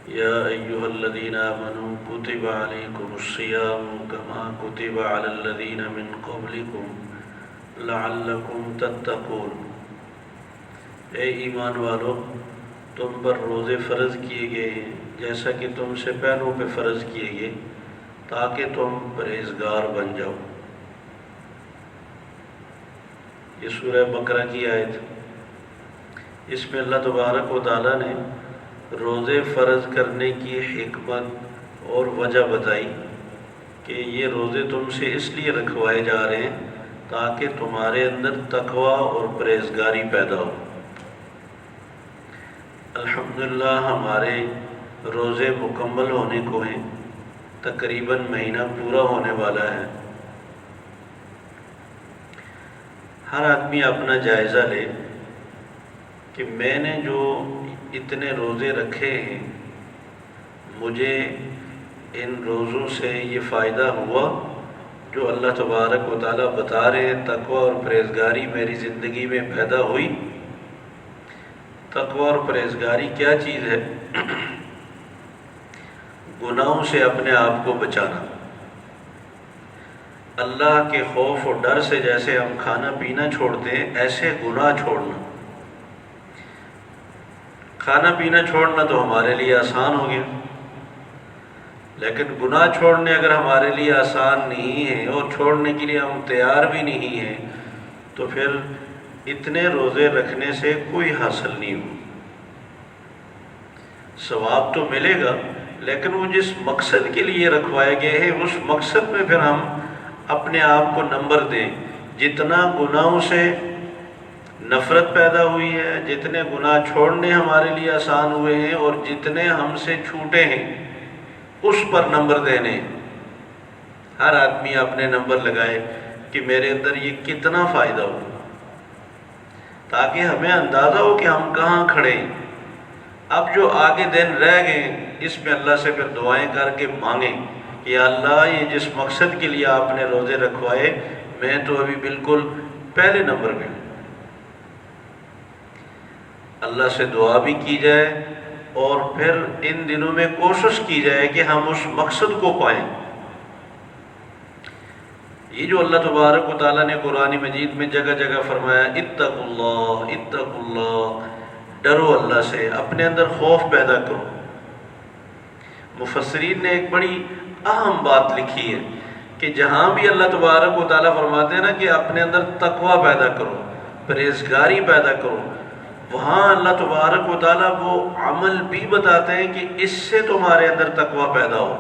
يا أيها الذين آمنوا كتب عليكم الصيام كما كتب على الذين من قبلكم لعلكم تتقون۔ اے ایمان والو، تم پر روزے فرض کیے گئے ہیں جیسا کہ تم سے پہلوں پہ فرض کیے گئے، تاکہ تم پرہیزگار بن جاؤ۔ یہ سورہ بقرہ کی آیت، اس میں اللہ تبارک و تعالیٰ نے روزے فرض کرنے کی حکمت اور وجہ بتائی کہ یہ روزے تم سے اس لیے رکھوائے جا رہے ہیں تاکہ تمہارے اندر تقوی اور پرہیزگاری پیدا ہو۔ الحمدللہ ہمارے روزے مکمل ہونے کو ہیں، تقریباً مہینہ پورا ہونے والا ہے۔ ہر آدمی اپنا جائزہ لے کہ میں نے جو اتنے روزے رکھے ہیں، مجھے ان روزوں سے یہ فائدہ ہوا جو اللہ تبارک و تعالیٰ بتا رہے ہیں، تقوی اور پرہیزگاری میری زندگی میں پیدا ہوئی۔ تقوی اور پرہیزگاری کیا چیز ہے؟ گناہوں سے اپنے آپ کو بچانا، اللہ کے خوف اور ڈر سے جیسے ہم کھانا پینا چھوڑتے ہیں، ایسے گناہ چھوڑنا۔ کھانا پینا چھوڑنا تو ہمارے لیے آسان ہو گیا، لیکن گناہ چھوڑنے اگر ہمارے لیے آسان نہیں ہے اور چھوڑنے کے لیے ہم تیار بھی نہیں ہیں، تو پھر اتنے روزے رکھنے سے کوئی حاصل نہیں ہو۔ ثواب تو ملے گا، لیکن وہ جس مقصد کے لیے رکھوائے گئے ہیں اس مقصد میں پھر ہم اپنے آپ کو نمبر دیں۔ جتنا گناہوں سے نفرت پیدا ہوئی ہے، جتنے گناہ چھوڑنے ہمارے لیے آسان ہوئے ہیں اور جتنے ہم سے چھوٹے ہیں، اس پر نمبر دینے۔ ہر آدمی اپنے نمبر لگائے کہ میرے اندر یہ کتنا فائدہ ہو، تاکہ ہمیں اندازہ ہو کہ ہم کہاں کھڑے ہیں۔ اب جو آگے دن رہ گئے، اس میں اللہ سے پھر دعائیں کر کے مانگیں کہ اللہ یہ جس مقصد کے لیے آپ نے روزے رکھوائے، میں تو ابھی بالکل پہلے نمبر پہ ہوں۔ اللہ سے دعا بھی کی جائے اور پھر ان دنوں میں کوشش کی جائے کہ ہم اس مقصد کو پائیں۔ یہ جو اللہ تبارک و تعالیٰ نے قرآن مجید میں جگہ جگہ فرمایا، اتقوا اللہ اتقوا اللہ، ڈرو اللہ سے، اپنے اندر خوف پیدا کرو۔ مفسرین نے ایک بڑی اہم بات لکھی ہے کہ جہاں بھی اللہ تبارک و تعالیٰ فرماتے ہیں نا کہ اپنے اندر تقوی پیدا کرو، پرہیزگاری پیدا کرو، وہاں اللہ تبارک و تعالیٰ وہ عمل بھی بتاتے ہیں کہ اس سے تمہارے اندر تقوی پیدا ہو،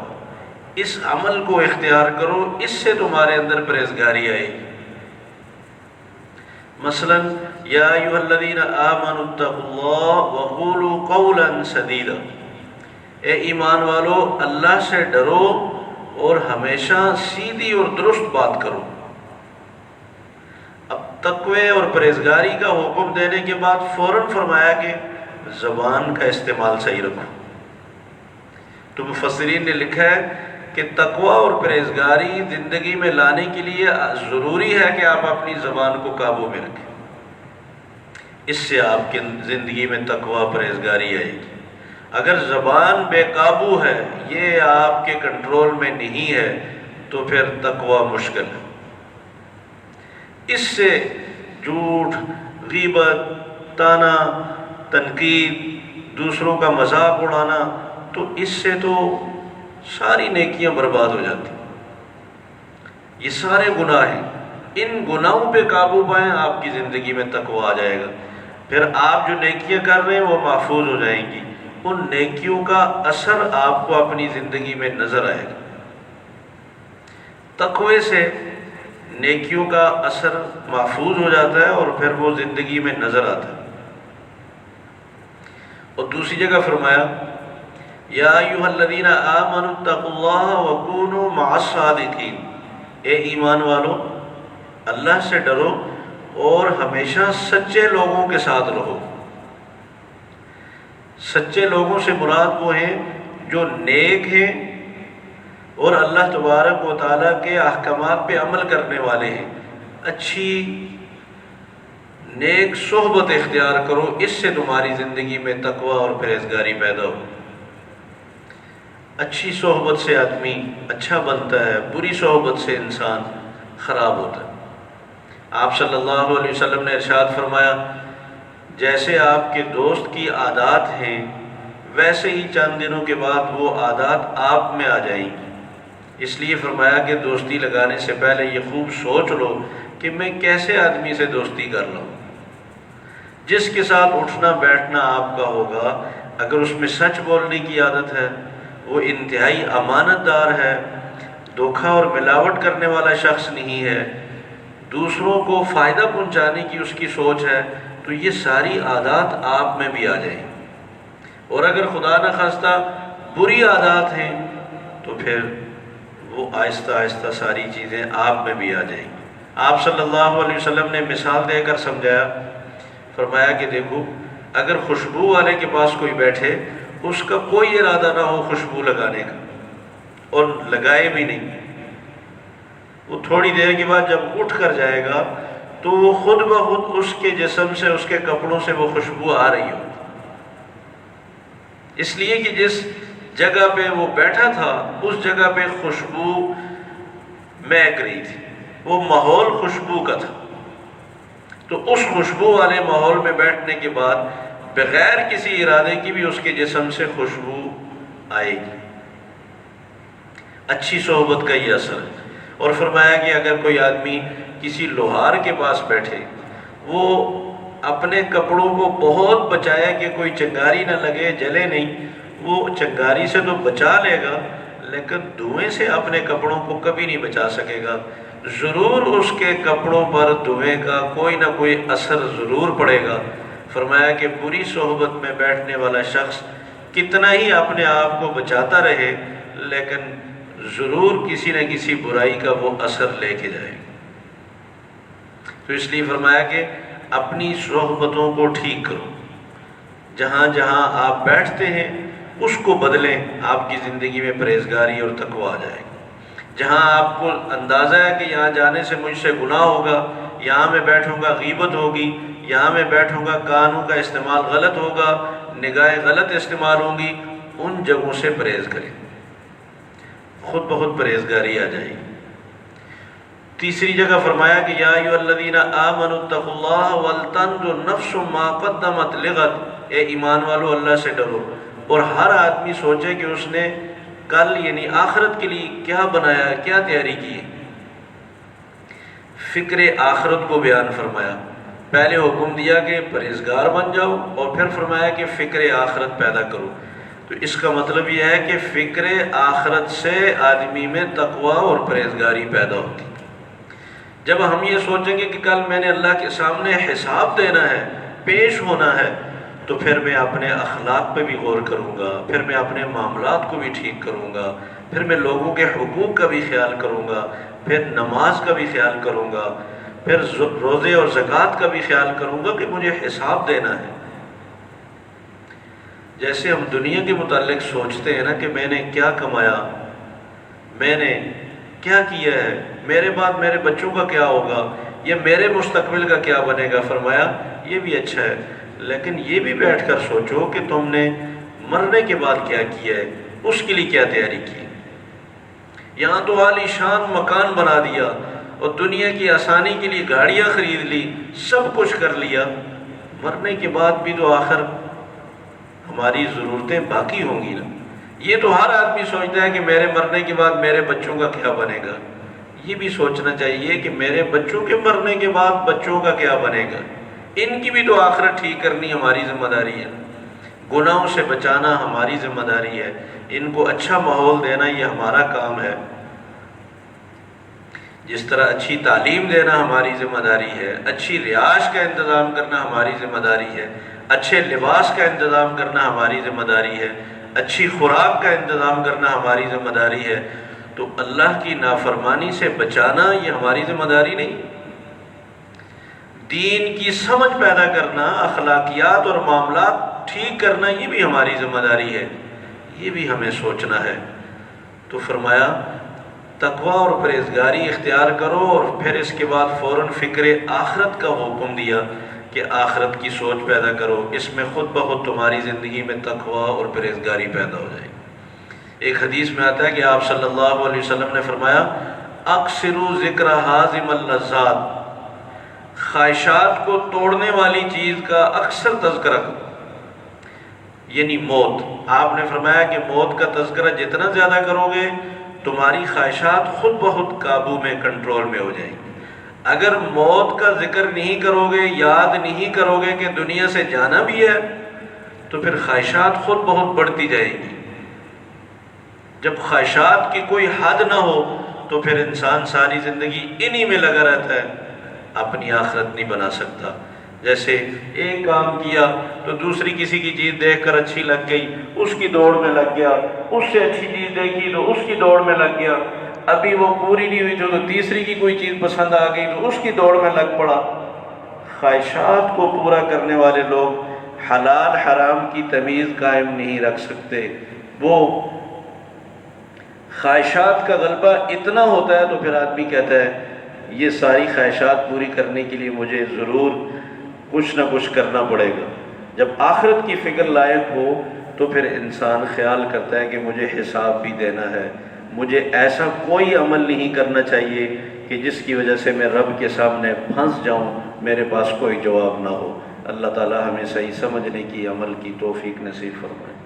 اس عمل کو اختیار کرو، اس سے تمہارے اندر پرہیزگاری آئے گی۔ مثلا یا ایھا الذین آمنوا اتقوا اللہ وقولوا قولا سدیدا، اے ایمان والو اللہ سے ڈرو اور ہمیشہ سیدھی اور درست بات کرو۔ اب تقوی اور پرہیزگاری کا حکم دینے کے بعد فوراً فرمایا کہ زبان کا استعمال صحیح رکھو۔ تو مفسرین نے لکھا ہے کہ تقوی اور پرہیزگاری زندگی میں لانے کے لیے ضروری ہے کہ آپ اپنی زبان کو قابو میں رکھیں، اس سے آپ کی زندگی میں تقوی پرہیزگاری آئے گی۔ اگر زبان بے قابو ہے، یہ آپ کے کنٹرول میں نہیں ہے، تو پھر تقوی مشکل ہے۔ اس سے جھوٹ، غیبت، طعنہ، تنقید، دوسروں کا مذاق اڑانا، تو اس سے تو ساری نیکیاں برباد ہو جاتی۔ یہ سارے گناہ ہیں، ان گناہوں پہ قابو پائیں، آپ کی زندگی میں تقوی آ جائے گا۔ پھر آپ جو نیکیاں کر رہے ہیں وہ محفوظ ہو جائیں گی، ان نیکیوں کا اثر آپ کو اپنی زندگی میں نظر آئے گا۔ تقوی سے نیکیوں کا اثر محفوظ ہو جاتا ہے اور پھر وہ زندگی میں نظر آتا ہے۔ اور دوسری جگہ فرمایا، یا ایھا الذین آمنوا اتقوا اللہ وکونوا مع الصادقین، اے ایمان والو اللہ سے ڈرو اور ہمیشہ سچے لوگوں کے ساتھ رہو۔ سچے لوگوں سے مراد وہ ہیں جو نیک ہیں اور اللہ تبارک و تعالیٰ کے احکامات پہ عمل کرنے والے ہیں۔ اچھی نیک صحبت اختیار کرو، اس سے تمہاری زندگی میں تقوی اور پرہیزگاری پیدا ہو۔ اچھی صحبت سے آدمی اچھا بنتا ہے، بری صحبت سے انسان خراب ہوتا ہے۔ آپ صلی اللہ علیہ وسلم نے ارشاد فرمایا، جیسے آپ کے دوست کی عادات ہیں ویسے ہی چند دنوں کے بعد وہ عادات آپ میں آ جائیں گی۔ اس لیے فرمایا کہ دوستی لگانے سے پہلے یہ خوب سوچ لو کہ میں کیسے آدمی سے دوستی کر لوں۔ جس کے ساتھ اٹھنا بیٹھنا آپ کا ہوگا، اگر اس میں سچ بولنے کی عادت ہے، وہ انتہائی امانت دار ہے، دھوکہ اور ملاوٹ کرنے والا شخص نہیں ہے، دوسروں کو فائدہ پہنچانے کی اس کی سوچ ہے، تو یہ ساری عادات آپ میں بھی آ جائیں۔ اور اگر خدا نخواستہ بری عادات ہیں تو پھر وہ آہستہ آہستہ ساری چیزیں آپ میں بھی آ جائیں گی۔ آپ صلی اللہ علیہ وسلم نے مثال دے کر سمجھایا، فرمایا کہ دیکھو، اگر خوشبو والے کے پاس کوئی بیٹھے، اس کا کوئی ارادہ نہ ہو خوشبو لگانے کا اور لگائے بھی نہیں، وہ تھوڑی دیر کے بعد جب اٹھ کر جائے گا تو وہ خود بخود اس کے جسم سے، اس کے کپڑوں سے وہ خوشبو آ رہی ہو، اس لیے کہ جس جگہ پہ وہ بیٹھا تھا اس جگہ پہ خوشبو مہک رہی تھی، وہ ماحول خوشبو کا تھا۔ تو اس خوشبو والے ماحول میں بیٹھنے کے بعد بغیر کسی ارادے کی بھی اس کے جسم سے خوشبو آئے گی۔ اچھی صحبت کا یہ اثر ہے۔ اور فرمایا کہ اگر کوئی آدمی کسی لوہار کے پاس بیٹھے، وہ اپنے کپڑوں کو بہت بچایا کہ کوئی چنگاری نہ لگے، جلے نہیں، وہ چنگاری سے تو بچا لے گا لیکن دھوئیں سے اپنے کپڑوں کو کبھی نہیں بچا سکے گا، ضرور اس کے کپڑوں پر دھوئیں کا کوئی نہ کوئی اثر ضرور پڑے گا۔ فرمایا کہ بری صحبت میں بیٹھنے والا شخص کتنا ہی اپنے آپ کو بچاتا رہے لیکن ضرور کسی نہ کسی برائی کا وہ اثر لے کے جائے گا۔ تو اس لیے فرمایا کہ اپنی صحبتوں کو ٹھیک کرو، جہاں جہاں آپ بیٹھتے ہیں اس کو بدلیں، آپ کی زندگی میں پرہیزگاری اور تقوی آ جائے گی۔ جہاں آپ کو اندازہ ہے کہ یہاں جانے سے مجھ سے گناہ ہوگا، یہاں میں بیٹھوں گا غیبت ہوگی، یہاں میں بیٹھوں گا کانوں کا استعمال غلط ہوگا، نگاہیں غلط استعمال ہوں گی، ان جگہوں سے پرہیز کریں، خود بخود پرہیزگاری آ جائے گی۔ تیسری جگہ فرمایا کہ یا ایھا الذین آمنوا اتقوا اللہ ولتنظر نفس ما قدمت لغد، اے ایمان والو اللہ سے ڈرو اور ہر آدمی سوچے کہ اس نے کل یعنی آخرت کے لیے کیا بنایا، کیا تیاری کی ہے۔ فکر آخرت کو بیان فرمایا، پہلے حکم دیا کہ پرہیزگار بن جاؤ اور پھر فرمایا کہ فکر آخرت پیدا کرو۔ تو اس کا مطلب یہ ہے کہ فکر آخرت سے آدمی میں تقوی اور پرہیزگاری پیدا ہوتی ہے۔ جب ہم یہ سوچیں گے کہ کل میں نے اللہ کے سامنے حساب دینا ہے، پیش ہونا ہے، تو پھر میں اپنے اخلاق پہ بھی غور کروں گا، پھر میں اپنے معاملات کو بھی ٹھیک کروں گا، پھر میں لوگوں کے حقوق کا بھی خیال کروں گا، پھر نماز کا بھی خیال کروں گا، پھر روزے اور زکوٰۃ کا بھی خیال کروں گا کہ مجھے حساب دینا ہے۔ جیسے ہم دنیا کے متعلق سوچتے ہیں نا کہ میں نے کیا کمایا، میں نے کیا کیا ہے، میرے بعد میرے بچوں کا کیا ہوگا، یا میرے مستقبل کا کیا بنے گا، فرمایا یہ بھی اچھا ہے لیکن یہ بھی بیٹھ کر سوچو کہ تم نے مرنے کے بعد کیا کیا ہے، اس کے لیے کیا تیاری کی۔ یہاں تو عالی شان مکان بنا دیا اور دنیا کی آسانی کے لیے گاڑیاں خرید لی، سب کچھ کر لیا، مرنے کے بعد بھی تو آخر ہماری ضرورتیں باقی ہوں گی نا۔ یہ تو ہر آدمی سوچتا ہے کہ میرے مرنے کے بعد میرے بچوں کا کیا بنے گا، یہ بھی سوچنا چاہیے کہ میرے بچوں کے مرنے کے بعد بچوں کا کیا بنے گا، ان کی بھی تو آخرت ٹھیک کرنی ہماری ذمہ داری ہے، گناہوں سے بچانا ہماری ذمہ داری ہے، ان کو اچھا ماحول دینا یہ ہمارا کام ہے، جس طرح اچھی تعلیم دینا ہماری ذمہ داری ہے، اچھی رہائش کا انتظام کرنا ہماری ذمہ داری ہے، اچھے لباس کا انتظام کرنا ہماری ذمہ داری ہے، اچھی خوراک کا انتظام کرنا ہماری ذمہ داری ہے، تو اللہ کی نافرمانی سے بچانا یہ ہماری ذمہ داری نہیں؟ دین کی سمجھ پیدا کرنا، اخلاقیات اور معاملات ٹھیک کرنا یہ بھی ہماری ذمہ داری ہے، یہ بھی ہمیں سوچنا ہے۔ تو فرمایا تقوی اور پرہیزگاری اختیار کرو، اور پھر اس کے بعد فوراً فکر آخرت کا حکم دیا کہ آخرت کی سوچ پیدا کرو، اس میں خود بخود تمہاری زندگی میں تقوی اور پرہیزگاری پیدا ہو جائے گی۔ ایک حدیث میں آتا ہے کہ آپ صلی اللہ علیہ وسلم نے فرمایا اکثروا ذکر حازم اللذات، خواہشات کو توڑنے والی چیز کا اکثر تذکرہ کرو، یعنی موت۔ آپ نے فرمایا کہ موت کا تذکرہ جتنا زیادہ کرو گے تمہاری خواہشات خود بخود قابو میں، کنٹرول میں ہو جائیں گی۔ اگر موت کا ذکر نہیں کرو گے، یاد نہیں کرو گے کہ دنیا سے جانا بھی ہے، تو پھر خواہشات خود بہت بڑھتی جائیں گی۔ جب خواہشات کی کوئی حد نہ ہو تو پھر انسان ساری زندگی انہی میں لگا رہتا ہے، اپنی آخرت نہیں بنا سکتا۔ جیسے ایک کام کیا تو دوسری کسی کی چیز دیکھ کر اچھی لگ گئی، اس کی دوڑ میں لگ گیا، اس سے اچھی چیز دیکھی تو اس کی دوڑ میں لگ گیا، ابھی وہ پوری نہیں ہوئی تو تیسری کی کوئی چیز پسند آ گئی تو اس کی دوڑ میں لگ پڑا۔ خواہشات کو پورا کرنے والے لوگ حلال حرام کی تمیز قائم نہیں رکھ سکتے۔ وہ خواہشات کا غلبہ اتنا ہوتا ہے تو پھر آدمی کہتا ہے یہ ساری خواہشات پوری کرنے کے لیے مجھے ضرور کچھ نہ کچھ کرنا پڑے گا۔ جب آخرت کی فکر لائق ہو تو پھر انسان خیال کرتا ہے کہ مجھے حساب بھی دینا ہے، مجھے ایسا کوئی عمل نہیں کرنا چاہیے کہ جس کی وجہ سے میں رب کے سامنے پھنس جاؤں، میرے پاس کوئی جواب نہ ہو۔ اللہ تعالی ہمیں صحیح سمجھنے کی، عمل کی توفیق نصیب فرمائے۔